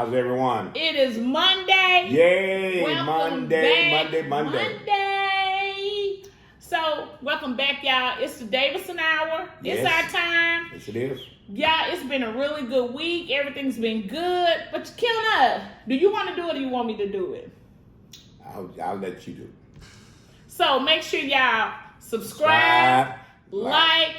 How's everyone? It is Monday. Yay! Welcome Monday. So, welcome back, y'all. It's the Davison hour. Yes. It's our time. Yes, it is. Y'all, it's been a really good week. Everything's been good. But, Kenneth, do you want to do it or do you want me to do it? I'll let you do it. So, make sure y'all subscribe, like,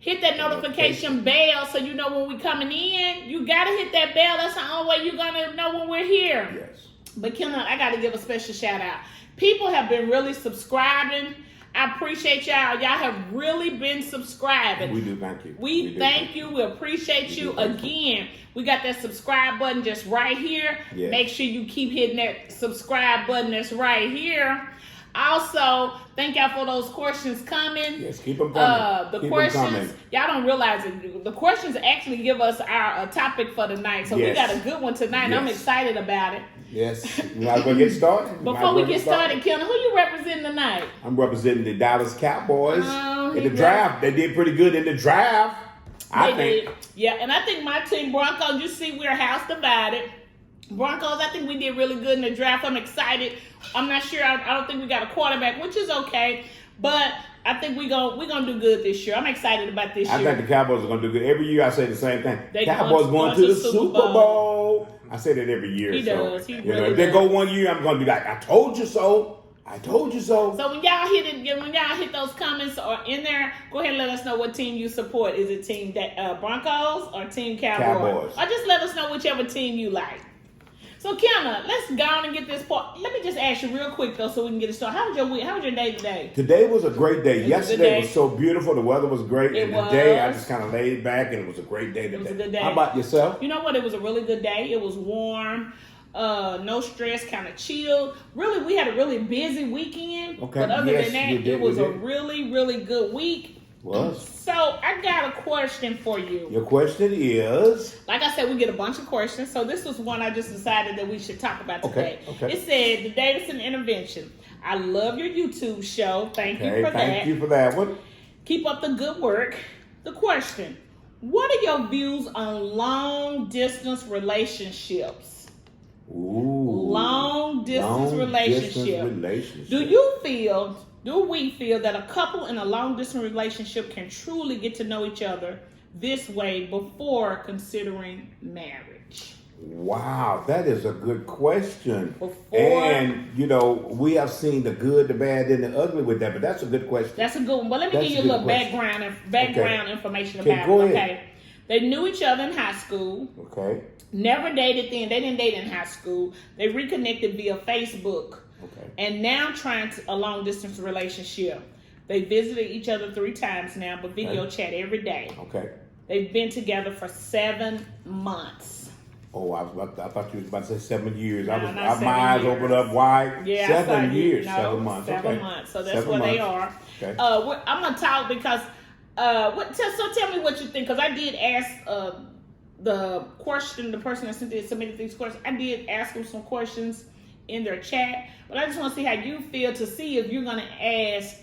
hit that notification bell so you know when we coming in. You got to hit that bell. That's the only way you're going to know when we're here. Yes. But, Kenneth, I got to give a special shout out. People have been really subscribing. I appreciate y'all. Y'all have really been subscribing. We do thank you. We thank you. We appreciate you. Again, we got that subscribe button just right here. Yes. Make sure you keep hitting that subscribe button that's right here. Also, thank y'all for those questions coming. Yes, keep them coming. The questions, y'all don't realize it. The questions actually give us our topic for the night. So we got a good one tonight, and I'm excited about it. Yes. You might as well get started. Before we get started, Kenneth, who you representing tonight? I'm representing the Dallas Cowboys in the draft. They did pretty good in the draft, I think. Yeah, and I think my team, Broncos, you see we're house divided. Broncos, I think we did really good in the draft. I'm excited. I'm not sure. I don't think we got a quarterback, which is okay. But I think we're gonna do good this year. I'm excited about this year. I think the Cowboys are going to do good. Every year I say the same thing. Cowboys going to the Super Bowl. I say that every year. He does. He really if they go one year, I'm going to be like, I told you so. I told you so. So when y'all hit those comments or in there, go ahead and let us know what team you support. Is it team Broncos or team Cowboys? Or just let us know whichever team you like. So, Kenneth, let's go on and get this part. Let me just ask you real quick, though, so we can get it started. How was your week? How was your day today? Today was a great day. Yesterday was so beautiful. The weather was great. Today, I just kind of laid back, and it was a great day today. It was a good day. How about yourself? You know what? It was a really good day. It was warm. No stress, kind of chilled. Really, we had a really busy weekend. Okay. But other than that, it was a really, really good week. Was. So, I got a question for you. Your question is? Like I said, we get a bunch of questions. So, this was one I just decided that we should talk about today. Okay. It said, the Davison Intervention. I love your YouTube show. Thank you for that. Thank you for that one. Keep up the good work. The question, what are your views on long-distance relationships? Ooh. Long-distance relationships. Do we feel that a couple in a long-distance relationship can truly get to know each other this way before considering marriage? Wow, that is a good question. And, we have seen the good, the bad, and the ugly with that, but that's a good question. That's a good one. But let me give you a little background information about it. Ahead. They knew each other in high school. Okay. Never dated then. They didn't date in high school. They reconnected via Facebook. Okay. And now trying a long-distance relationship. They visited each other 3 times now, but video chat every day. Okay. They've been together for 7 months. Oh, I thought you was about to say 7 years. No, my eyes opened up wide. Yeah, 7 years, no, 7 months. 7 months. So that's where they are. Okay. I'm gonna talk because. So tell me what you think, because I did ask the person that submitted these questions. I did ask them some questions in their chat, but I just want to see how you feel to see if you're gonna ask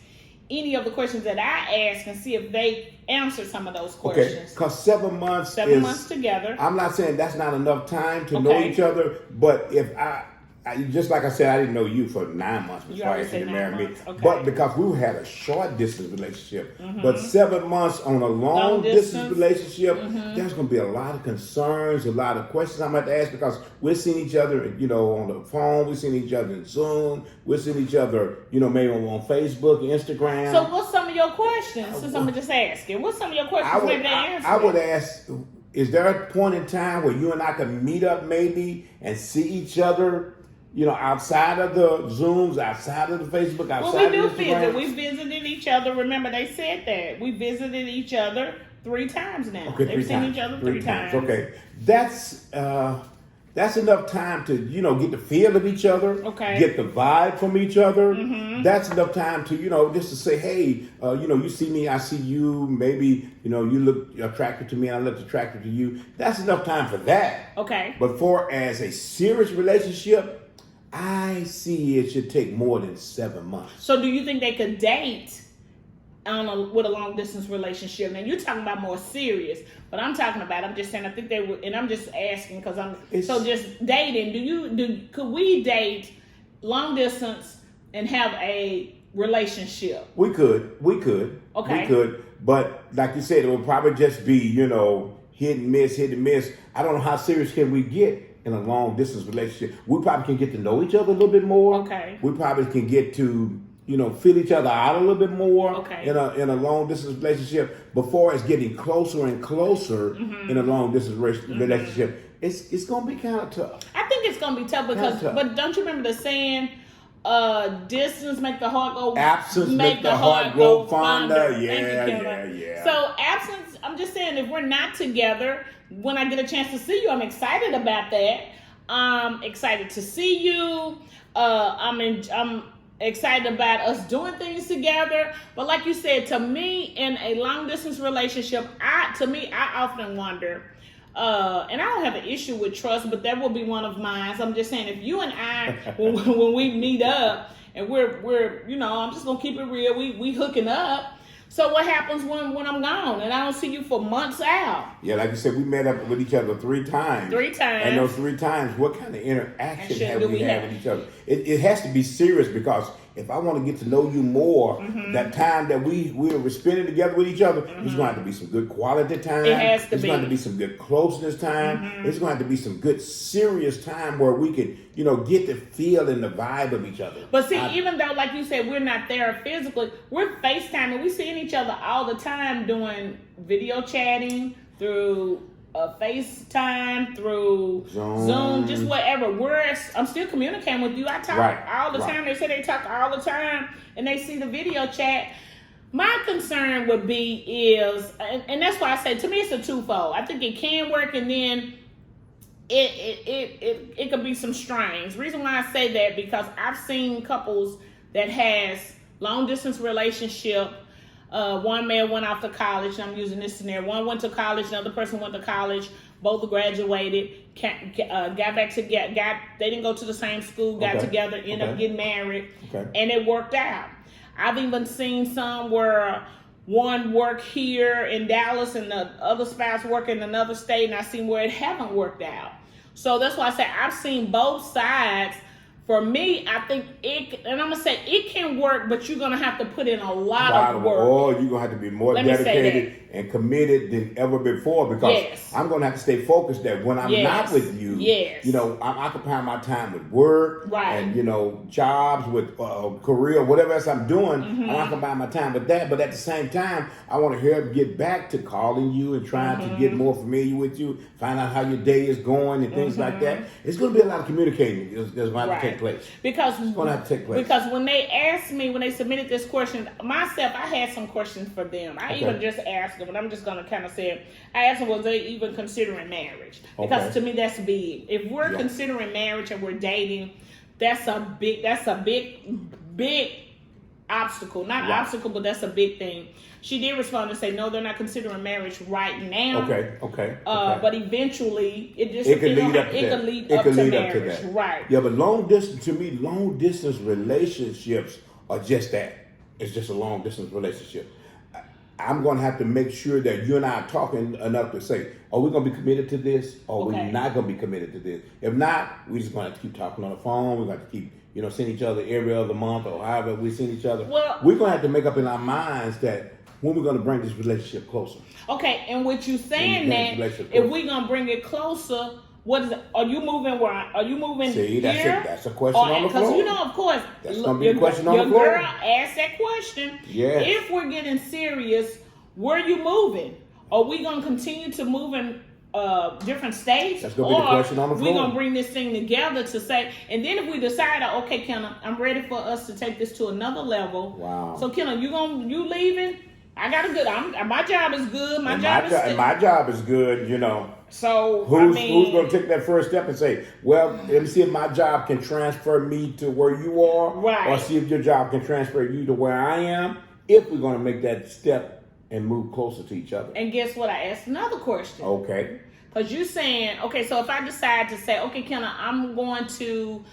any of the questions that I asked and see if they answer some of those questions. Okay, because 7 months 7 months together. I'm not saying that's not enough time to know each other, but if I just like I said, I didn't know you for 9 months before I actually married me. Okay. But because we had a short distance relationship, but 7 months on a long distance relationship, there's going to be a lot of concerns, a lot of questions I'm going to ask, because we're seeing each other, on the phone, we're seeing each other in Zoom, we're seeing each other, maybe on Facebook, Instagram. So what's some of your questions? Since I'm just asking, what's some of your questions? I would ask, is there a point in time where you and I can meet up maybe and see each other? Outside of the Zooms, outside of the Facebook, outside of the Instagram. We visited each other. Remember, they said that. We visited each other 3 times now. Okay, They've seen each other 3 times. Okay. That's enough time to, get the feel of each other. Okay. Get the vibe from each other. That's enough time to, just to say, hey, you see me, I see you. Maybe, you look attractive to me, I look attractive to you. That's enough time for that. Okay. But for as a serious relationship, I see it should take more than 7 months. So do you think they could date with a long distance relationship. Now you're talking about more serious, but I'm just saying I think they would, and I'm just asking because just dating. Could we date long distance and have a relationship? We could. Okay. We could, but like you said, it would probably just be hit and miss. I don't know how serious can we get in a long distance relationship. We probably can get to know each other a little bit more. Okay. We probably can get to feel each other out a little bit more. Okay. In a long distance relationship before it's getting closer and closer in a long distance relationship. It's gonna be kind of tough. I think it's gonna be tough but don't you remember the saying? Distance make the heart go. Absence make the heart grow fonder. Yeah. So absence. I'm just saying, if we're not together, when I get a chance to see you, I'm excited about that. I'm excited to see you. I'm excited about us doing things together. But like you said, to me, in a long distance relationship, I often wonder. And I don't have an issue with trust, but that will be one of mine. So I'm just saying, if you and I, when we meet up and we're I'm just gonna keep it real. We hooking up. So what happens when I'm gone and I don't see you for months out? Yeah, like you said, we met up with each other 3 times. 3 times. And those 3 times, what kind of interaction have we had with each other? It has to be serious, because if I want to get to know you more, that time that we were spending together with each other, it's going to have to be some good quality time. It has to be. It's going to be some good closeness time. It's going to have to be some good serious time where we can, get the feel and the vibe of each other. But see, even though, like you said, we're not there physically, we're FaceTiming. We're seeing each other all the time, doing video chatting through FaceTime, through Zoom, just whatever. I'm still communicating with you. I talk all the time. They say they talk all the time, and they see the video chat. My concern would be and that's why I say, to me, it's a twofold. I think it can work, and then it could be some strains. Reason why I say that, because I've seen couples that has long distance relationship. One man went off to college, and I'm using this scenario. One went to college, another person went to college. Both graduated, got back together. They didn't go to the same school, got together, ended up getting married, and it worked out. I've even seen some where one worked here in Dallas and the other spouse work in another state, and I've seen where it haven't worked out. So that's why I say I've seen both sides. For me, I think and I'm going to say it can work, but you're going to have to put in a lot of work. Oh, you're going to have to be more dedicated and committed than ever before, because I'm going to have to stay focused that when I'm not with you, I'm occupying my time with work and, jobs, with career, whatever else I'm doing, I'm occupying my time with that. But at the same time, I want to get back to calling you and trying to get more familiar with you, find out how your day is going and things like that. It's going to be a lot of communicating that's going to have to take place. Because it's going to have to take place. Because when they asked me, when they submitted this question, myself, I had some questions for them. I even just asked them, and I'm just going to kind of say, I asked them, was they even considering marriage? Because to me, that's big. If we're considering marriage and we're dating, that's a big obstacle. Not obstacle, but that's a big thing. She did respond and say, no, they're not considering marriage right now. Okay. But eventually, it could lead up to marriage. That. Right. Yeah, but long distance relationships are just that. It's just a long distance relationship. I'm going to have to make sure that you and I are talking enough to say, are we going to be committed to this, or are we not going to be committed to this? If not, we're just going to keep talking on the phone. We're going to keep seeing each other every other month, or however we see each other. Well, we're going to have to make up in our minds that when we're going to bring this relationship closer. Okay, and what you saying that if we're going to bring it closer, what is it? Are you moving where? Are you moving here? That's a question on the floor. Because of course, that's going to be a question on the floor. Your girl asked that question. Yes. If we're getting serious, where are you moving? Are we going to continue to move in different states? That's going to be the question on the floor. We're going to bring this thing together to say, and then if we decide, okay, Kenneth, I'm ready for us to take this to another level. Wow. So Kenneth, you leaving? I got a good. My job is good. My job is good. So who's going to take that first step and say, well, let me see if my job can transfer me to where you are, or see if your job can transfer you to where I am. If we're going to make that step and move closer to each other. And guess what? I asked another question. Okay. Because you're saying, okay, so if I decide to say, okay, Kenneth, I'm going to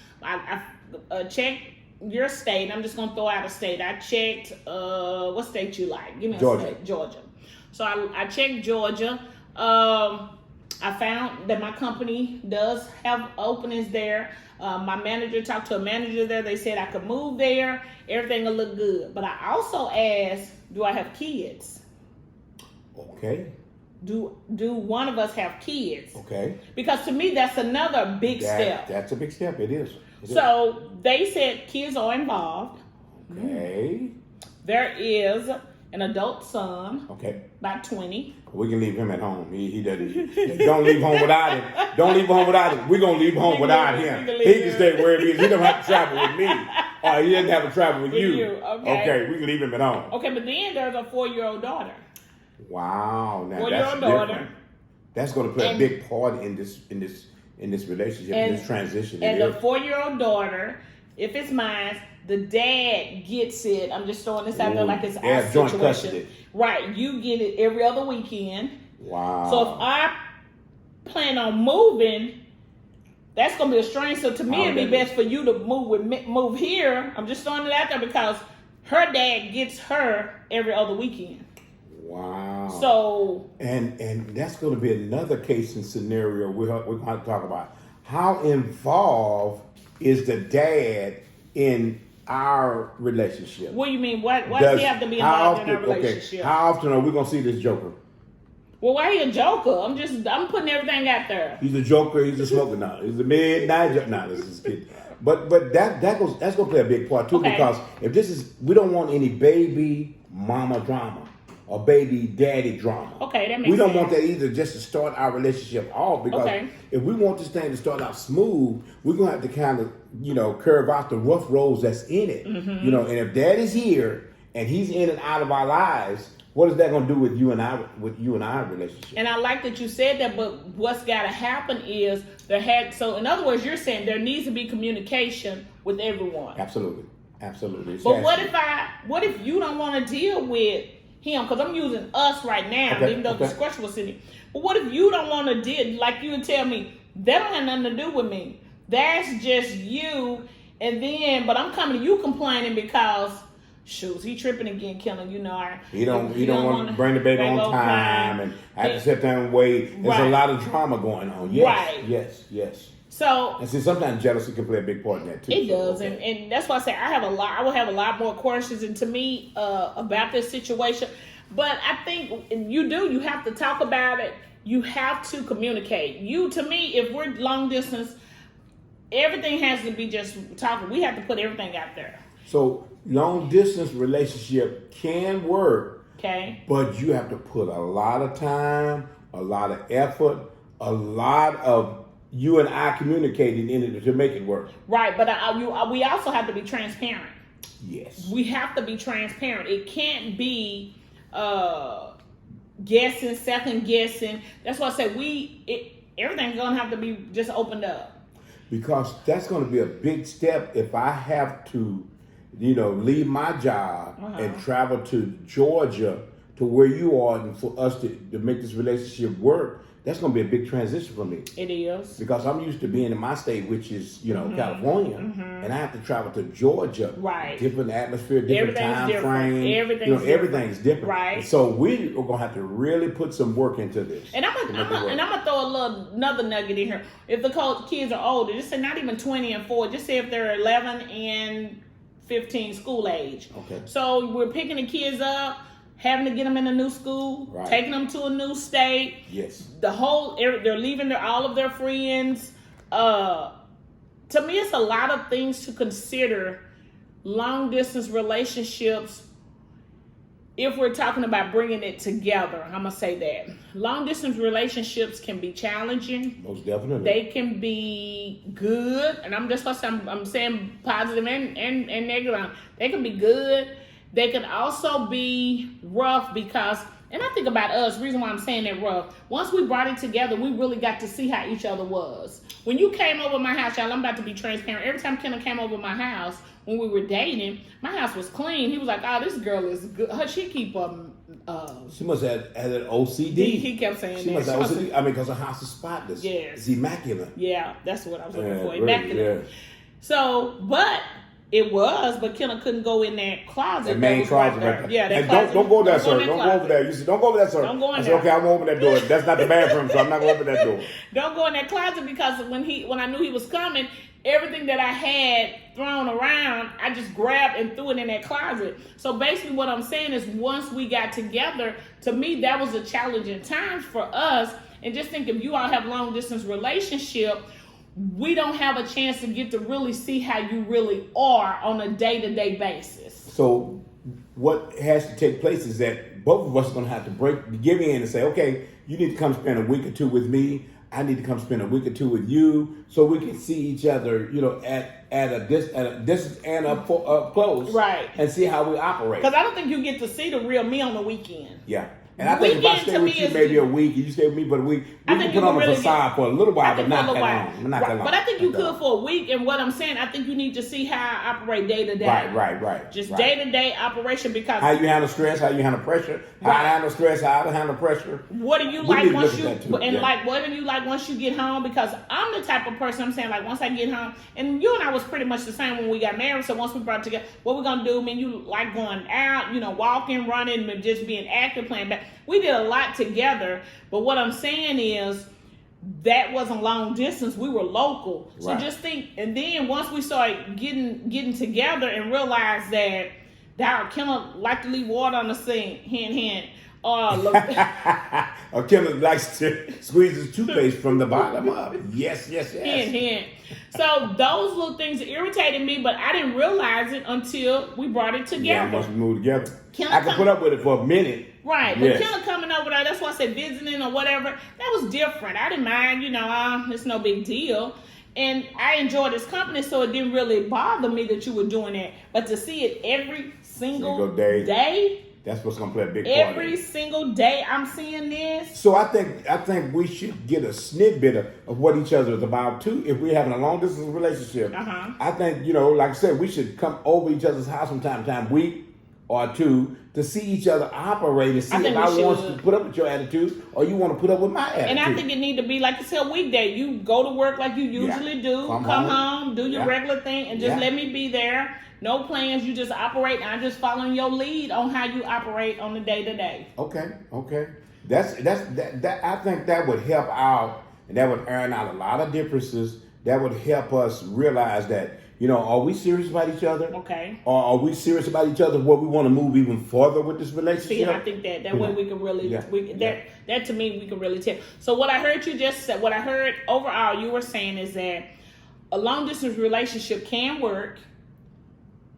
check your state. I'm just gonna throw out a state. I checked. What state you like? Give me a Georgia. state. Georgia. So I checked Georgia. I found that my company does have openings there. My manager talked to a manager there. They said I could move there. Everything will look good. But I also asked, do I have kids? Okay. Do one of us have kids? Okay. Because to me, that's another big step. That's a big step. It is. So they said kids are involved. Okay. There is an adult son. Okay. About 20. We can leave him at home. He doesn't. Don't leave home without him. Don't leave home without him. We're gonna leave home without him. He can stay wherever he is. He don't have to travel with me, or he doesn't have to travel with you. Okay. We can leave him at home. Okay, but then there's a 4-year-old daughter. Wow. Now 4-year-old that's daughter. different. That's going to play a big part in this relationship, in this transition. And the 4-year-old daughter, if it's mine, the dad gets it. I'm just throwing this out there like it's our joint situation. custody. Right. You get it every other weekend. Wow. So if I plan on moving, that's going to be a strain. So to me, it'd be best for you to move here. I'm just throwing it out there because her dad gets her every other weekend. Wow. So and that's going to be another case and scenario we're going to talk about. How involved is the dad in our relationship? What do you mean? Why does he have to be involved in our relationship? Okay. How often are we going to see this joker? Well, why he a joker? I'm putting everything out there. He's a joker. He's a smoker now. He's a midnight joker. Nah, this is kid. But that's going to play a big part too, because if we don't want any baby mama drama or baby daddy drama. Okay, that makes sense. We don't want that either, just to start our relationship off, because if we want this thing to start out smooth, we're going to have to kind of, curve out the rough roads that's in it. Mm-hmm. And if daddy's here and he's in and out of our lives, what is that going to do with you and our relationship? And I like that you said that, but what's got to happen is so in other words, you're saying there needs to be communication with everyone. Absolutely. But what if you don't want to deal with him? Because I'm using us right now, even though the discussion was sitting. But what if you don't want to deal, like you would tell me, that don't have nothing to do with me. That's just you. And then, but I'm coming to you complaining because, shoot, he tripping again, killing, He don't want to bring the baby on time, and I have to sit there and wait. There's a lot of drama going on. Yes, right. Yes. So, and see, sometimes jealousy can play a big part in that too. It does, and that's why I say I will have a lot more questions into me about this situation. But I think you have to talk about it. You have to communicate. To me, if we're long distance, everything has to be just talking. We have to put everything out there. So long distance relationship can work. Okay. But you have to put a lot of time, a lot of effort, a lot of you and I communicating in it to make it work. Right, but we also have to be transparent. Yes. We have to be transparent. It can't be guessing, second guessing. That's why I say everything's gonna have to be just opened up. Because that's gonna be a big step if I have to, leave my job and travel to Georgia to where you are, and for us to make this relationship work. That's going to be a big transition for me. It is. Because I'm used to being in my state, which is, California, and I have to travel to Georgia. Right. Different atmosphere, different time frame. Everything's different. Right. So we're going to have to really put some work into this. And I'm gonna throw another nugget in here. If the kids are older, just say not even 20 and 4, just say if they're 11 and 15 school age. Okay. So we're picking the kids up, having to get them in a new school, taking them to a new state. Yes. They're leaving all of their friends. To me, it's a lot of things to consider. Long distance relationships, if we're talking about bringing it together, I'm going to say that. Long distance relationships can be challenging. Most definitely. They can be good. And I'm saying positive and negative. They can be good. They can also be rough because, and I think about us, the reason why I'm saying that rough, once we brought it together, we really got to see how each other was. When you came over my house, y'all, I'm about to be transparent. Every time Kenneth came over my house, when we were dating, my house was clean. He was like, oh, this girl is good. She keep she must have had an OCD. He kept saying she must have OCD. Because her house is spotless. Yes. It's immaculate. Yeah, that's what I was looking for. Really, Immaculate. yeah. So, but It was, but Kenneth couldn't go in that closet. The main closet right there. Yeah, that and closet. Don't go there, sir. Don't go over there. You said, don't go over there, sir. Don't go in I said, there. okay, I won't open that door. That's not the bathroom, so I'm not going to open that door. Don't go in that closet, because when I knew he was coming, everything that I had thrown around, I just grabbed and threw it in that closet. So basically what I'm saying is, once we got together, to me, that was a challenging time for us. And just think, if you all have long distance relationship, we don't have a chance to get to really see how you really are on a day-to-day basis. So what has to take place is that both of us are going to have to give in and say, okay, you need to come spend a week or two with me. I need to come spend a week or two with you, so we can see each other, at a distance and up close, right? And see how we operate. Because I don't think you get to see the real me on the weekend. Yeah. And I think if I stay with you maybe a week, and you stay with me for a week, we can put on a facade for a little while, but not that long. Not that long. But I think you could for a week. And what I'm saying, I think you need to see how I operate day to day. Right. Just day to day operation, because how you handle stress, how you handle pressure, how I handle stress, how I handle pressure. What do you like once you what do you like once you get home? Because I'm the type of person, I'm saying, like, once I get home, and you and I was pretty much the same when we got married. So once we brought it together, what we're gonna do? You like going out, walking, running, and just being active, playing back. We did a lot together, but what I'm saying is that wasn't long distance. We were local. So just think, and then once we started getting together and realized that Kenneth like to leave water on the sink, hint. Or Kenneth likes to squeeze his toothpaste from the bottom up. Yes. Hint. So those little things irritated me, but I didn't realize it until we brought it together. Yeah, once we moved together. I could put up with it for a minute. Right, but Kenneth coming over there, that's why I said visiting or whatever, that was different. I didn't mind, it's no big deal. And I enjoyed his company, so it didn't really bother me that you were doing that. But to see it every single day, that's what's gonna play a big part. Every single day I'm seeing this. So I think we should get a snippet of what each other is about too. If we're having a long distance relationship, I think, like I said, we should come over each other's house from time to time, week or two, to see each other operate and see if I want to put up with your attitude or you want to put up with my attitude. And I think it need to be, like you said, weekday. You go to work like you usually do, come home, do your regular thing, and just let me be there. No plans. You just operate, and I'm just following your lead on how you operate on the day to day. Okay. That I think that would help out, and that would iron out a lot of differences. That would help us realize that, are we serious about each other? Okay. Or are we serious about each other where we want to move even further with this relationship? See, and I think that way we can really, that to me, we can really tell. So what I heard you just say, what I heard overall you were saying is that a long distance relationship can work,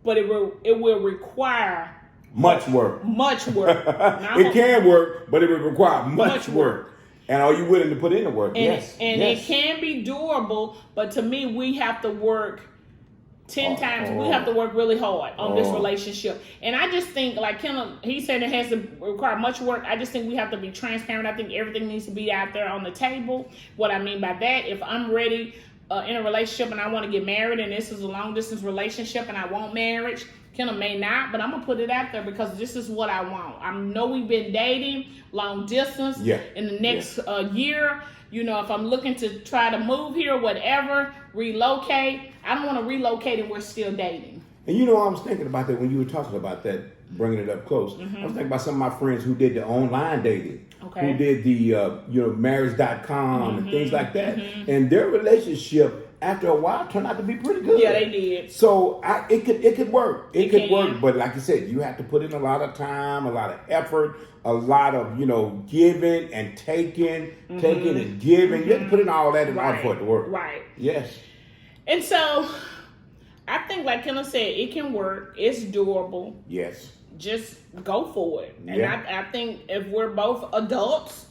but it will require much work. It can work, but it will require much work. And are you willing to put in the work? Yes. It can be doable, but to me, we have to work 10 times. We have to work really hard on this relationship. And I just think, like Kenneth, he said it has to require much work. I just think we have to be transparent. I think everything needs to be out there on the table. What I mean by that, if I'm ready in a relationship and I want to get married, and this is a long distance relationship and I want marriage, Kenneth may not, but I'm going to put it out there because this is what I want. I know we've been dating long distance. In the next year, if I'm looking to try to move here, whatever, relocate, I don't want to relocate and we're still dating. And I was thinking about that when you were talking about that, bringing it up close. I was thinking about some of my friends who did the online dating, who did the marriage.com and things like that. And their relationship, after a while, turned out to be pretty good. Yeah, they did. So it could work. It could work, but like you said, you have to put in a lot of time, a lot of effort, a lot of giving and taking and giving. You have to put in all that in order for it to work. Right. Yes. And so I think, like Kenneth said, it can work. It's doable. Yes. Just go for it. And I think if we're both adults,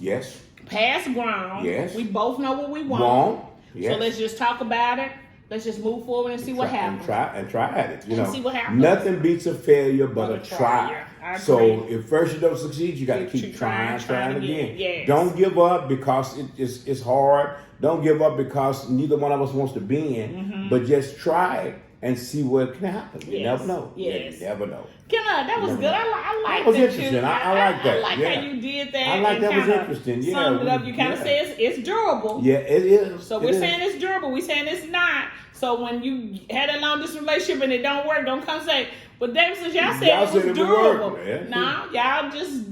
past grown, we both know what we want. So let's just talk about it. Let's just move forward and see what happens. And try at it. And see what happens. Nothing beats a failure but a try. So if first you don't succeed, you got to keep trying again. Yes. Don't give up because it's hard. Don't give up because neither one of us wants to be in. But just try it and see what can happen. You never know. Yes. You never know. Kenneth, that was good. I like that. Was that interesting. I like that. I like how you did that. I like that. Was interesting. Yeah. Summed it up. You kind of say it's durable. Yeah, it is. So we're saying it's durable. We're saying it's not. So when you had a long distance relationship and it don't work, don't come say, but Davison, y'all said it was durable. No, y'all just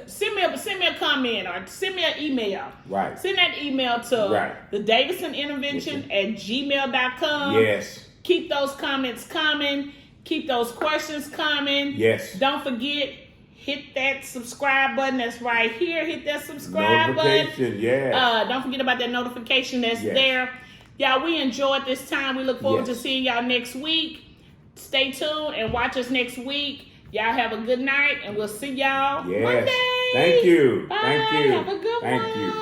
send me a comment or send me an email. Right. Send that email to thedavisonintervention@gmail.com. Yes. Keep those comments coming. Keep those questions coming. Yes. Don't forget, hit that subscribe button that's right here. Hit that subscribe button. Yeah. Don't forget about that notification that's there. Y'all, we enjoyed this time. We look forward to seeing y'all next week. Stay tuned and watch us next week. Y'all have a good night, and we'll see y'all Monday. Thank you. Bye. Thank you. Have a good one. Thank you.